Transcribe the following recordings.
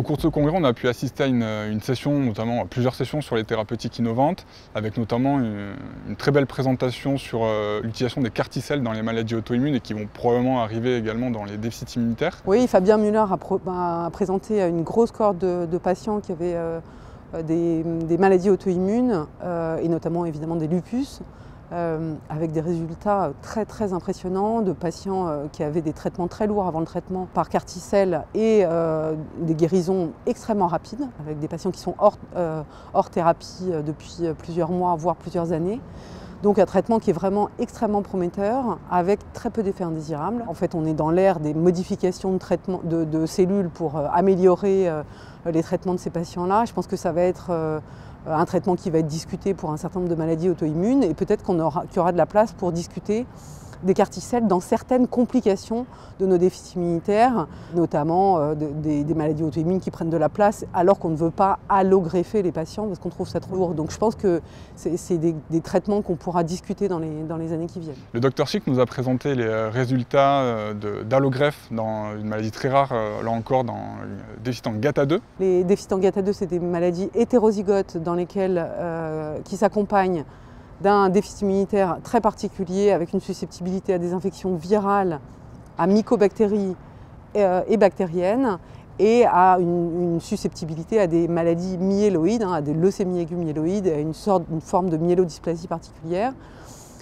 Au cours de ce congrès, on a pu assister à une session, notamment à plusieurs sessions sur les thérapeutiques innovantes, avec notamment une très belle présentation sur l'utilisation des CAR-T-cells dans les maladies auto-immunes et qui vont probablement arriver également dans les déficits immunitaires. Oui, Fabien Müller a présenté une grosse cohorte de patients qui avaient des maladies auto-immunes et notamment évidemment des lupus. Avec des résultats très impressionnants de patients qui avaient des traitements très lourds avant le traitement par CAR-T-cell et des guérisons extrêmement rapides, avec des patients qui sont hors thérapie depuis plusieurs mois, voire plusieurs années. Donc un traitement qui est vraiment extrêmement prometteur, avec très peu d'effets indésirables. En fait, on est dans l'ère des modifications de cellules pour améliorer les traitements de ces patients-là. Je pense que ça va être un traitement qui va être discuté pour un certain nombre de maladies auto-immunes et peut-être qu'il y aura de la place pour discuter des CAR-T-cells dans certaines complications de nos déficits immunitaires, notamment des maladies auto-immunes qui prennent de la place alors qu'on ne veut pas allogreffer les patients parce qu'on trouve ça trop lourd. Donc je pense que c'est des traitements qu'on pourra discuter dans les années qui viennent. Le Dr Chic nous a présenté les résultats d'allogreffe dans une maladie très rare, là encore dans le déficit en GATA2. Les déficits en GATA2, c'est des maladies hétérozygotes dans lesquelles, qui s'accompagnent d'un déficit immunitaire très particulier avec une susceptibilité à des infections virales, à mycobactéries et bactériennes et à une susceptibilité à des maladies myéloïdes, à des leucémies aiguës myéloïdes, à une forme de myélodysplasie particulière.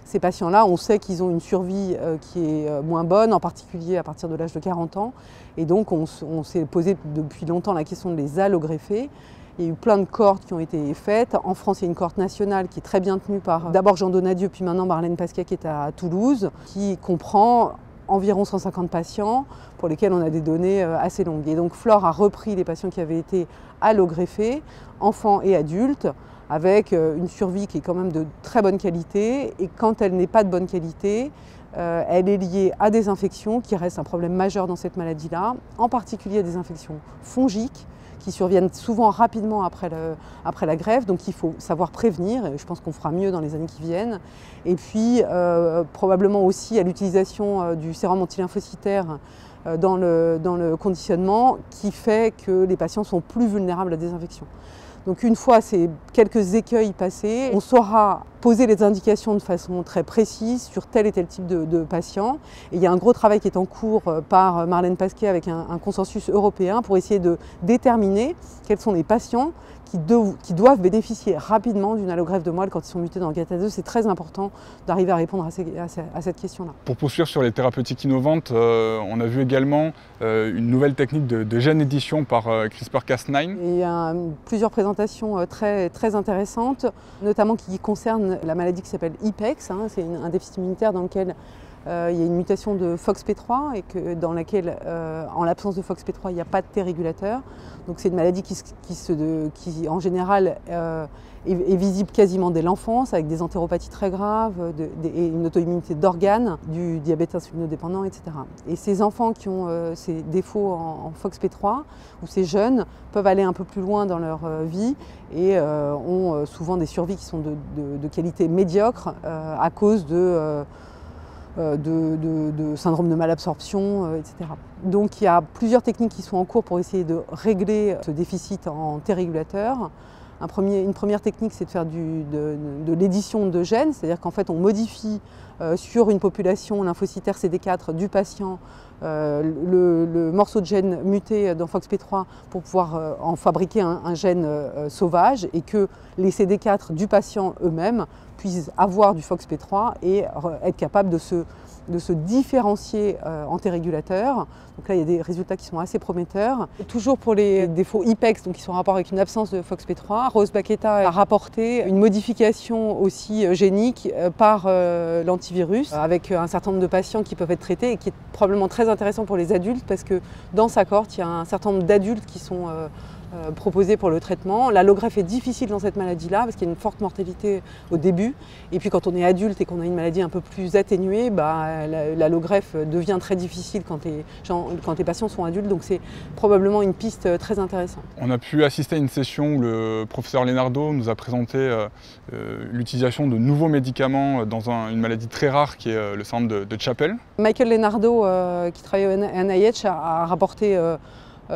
Ces patients-là, on sait qu'ils ont une survie qui est moins bonne, en particulier à partir de l'âge de 40 ans. Et donc on s'est posé depuis longtemps la question de les allogreffer. Il y a eu plein de cohortes qui ont été faites. En France, il y a une cohorte nationale qui est très bien tenue par d'abord Jean Donadieu, puis maintenant Marlène Pasquier qui est à Toulouse, qui comprend environ 150 patients pour lesquels on a des données assez longues. Et donc Flore a repris les patients qui avaient été allogreffés, enfants et adultes, avec une survie qui est quand même de très bonne qualité. Et quand elle n'est pas de bonne qualité, elle est liée à des infections qui restent un problème majeur dans cette maladie-là, en particulier à des infections fongiques, qui surviennent souvent rapidement après la greffe, donc il faut savoir prévenir, et je pense qu'on fera mieux dans les années qui viennent. Et puis probablement aussi à l'utilisation du sérum antilymphocytaire dans le conditionnement, qui fait que les patients sont plus vulnérables à des infections. Donc une fois ces quelques écueils passés, on saura poser les indications de façon très précise sur tel et tel type de patient. Et il y a un gros travail qui est en cours par Marlène Pasquier avec un consensus européen pour essayer de déterminer quels sont les patients qui doivent bénéficier rapidement d'une allogreffe de moelle quand ils sont mutés dans le GATA2. C'est très important d'arriver à répondre à cette question-là. Pour poursuivre sur les thérapeutiques innovantes, on a vu également une nouvelle technique de gène édition par CRISPR-Cas9. Il y a plusieurs présentations très intéressantes, notamment qui concernent la maladie qui s'appelle IPEX. C'est un déficit immunitaire dans lequel il y a une mutation de FOXP3 et dans laquelle, en l'absence de FOXP3, il n'y a pas de T-régulateur. Donc c'est une maladie qui en général, est visible quasiment dès l'enfance, avec des entéropathies très graves et une auto-immunité d'organes, du diabète insulinodépendant, etc. Et ces enfants qui ont ces défauts en FOXP3, ou ces jeunes, peuvent aller un peu plus loin dans leur vie et ont souvent des survies qui sont de qualité médiocre à cause de syndrome de malabsorption, etc. Donc il y a plusieurs techniques qui sont en cours pour essayer de régler ce déficit en T-régulateur. Une première technique, c'est de faire de l'édition de gènes, c'est-à-dire qu'en fait on modifie sur une population lymphocytaire CD4 du patient le morceau de gène muté dans FOXP3 pour pouvoir en fabriquer un gène sauvage et que les CD4 du patient eux-mêmes puissent avoir du FOXP3 et être capables de se différencier en T-régulateur. Donc là, il y a des résultats qui sont assez prometteurs. Et toujours pour les défauts IPEX, donc qui sont en rapport avec une absence de FOXP3, Rose Bakheta a rapporté une modification aussi génique par l'antivirus, avec un certain nombre de patients qui peuvent être traités et qui est probablement très intéressant pour les adultes parce que dans sa cohorte, il y a un certain nombre d'adultes qui sont proposés pour le traitement. L'allogreffe est difficile dans cette maladie-là parce qu'il y a une forte mortalité au début. Et puis quand on est adulte et qu'on a une maladie un peu plus atténuée, l'allogreffe devient très difficile quand les patients sont adultes. Donc c'est probablement une piste très intéressante. On a pu assister à une session où le professeur Lenardo nous a présenté l'utilisation de nouveaux médicaments dans une maladie très rare qui est le syndrome de Chapel. Michael Lenardo, qui travaille au NIH, a rapporté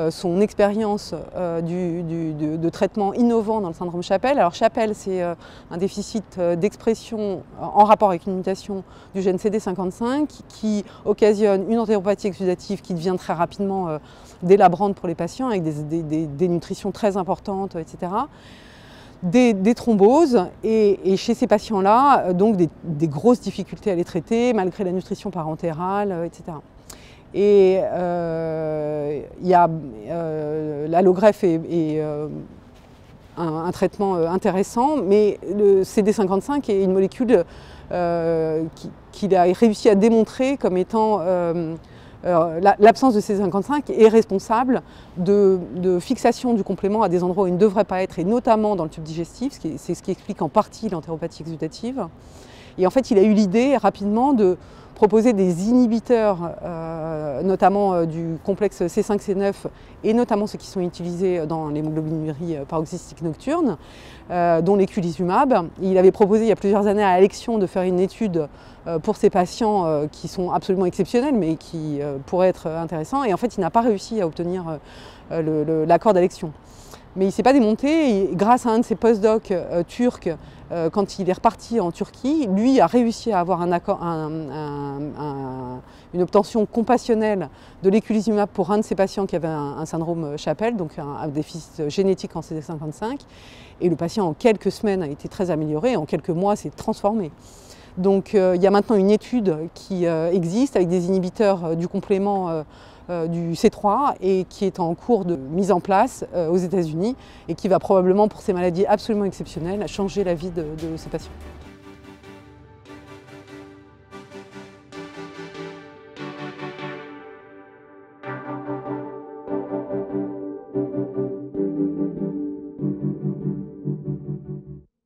son expérience de traitement innovant dans le syndrome Chapelle. Alors Chapelle, c'est un déficit d'expression en rapport avec une mutation du gène CD55 qui occasionne une entéropathie exudative qui devient très rapidement délabrante pour les patients avec des nutritions très importantes, etc. Des thromboses et chez ces patients-là, donc des grosses difficultés à les traiter malgré la nutrition parentérale, etc. Et l'allogreffe est un traitement intéressant, mais le CD55 est une molécule qu'il a réussi à démontrer comme étant l'absence de CD55 est responsable de fixation du complément à des endroits où il ne devrait pas être, et notamment dans le tube digestif, c'est ce qui explique en partie l'entéropathie exudative. Et en fait, il a eu l'idée rapidement de proposer des inhibiteurs, notamment du complexe C5-C9, et notamment ceux qui sont utilisés dans l'hémoglobinurie paroxystique nocturne, dont l'éculizumab. Il avait proposé il y a plusieurs années à Alexion de faire une étude pour ces patients qui sont absolument exceptionnels, mais qui pourraient être intéressants. Et en fait, il n'a pas réussi à obtenir l'accord d'Alexion. Mais il ne s'est pas démonté, et grâce à un de ses post-docs turcs, quand il est reparti en Turquie, lui a réussi à avoir une obtention compassionnelle de l'éculizumab pour un de ses patients qui avait un syndrome Chapelle, donc un déficit génétique en CD55. Et le patient, en quelques semaines, a été très amélioré, et en quelques mois, s'est transformé. Donc il y a maintenant une étude qui existe avec des inhibiteurs du complément du C3 et qui est en cours de mise en place aux États-Unis et qui va probablement, pour ces maladies absolument exceptionnelles, changer la vie de ces patients.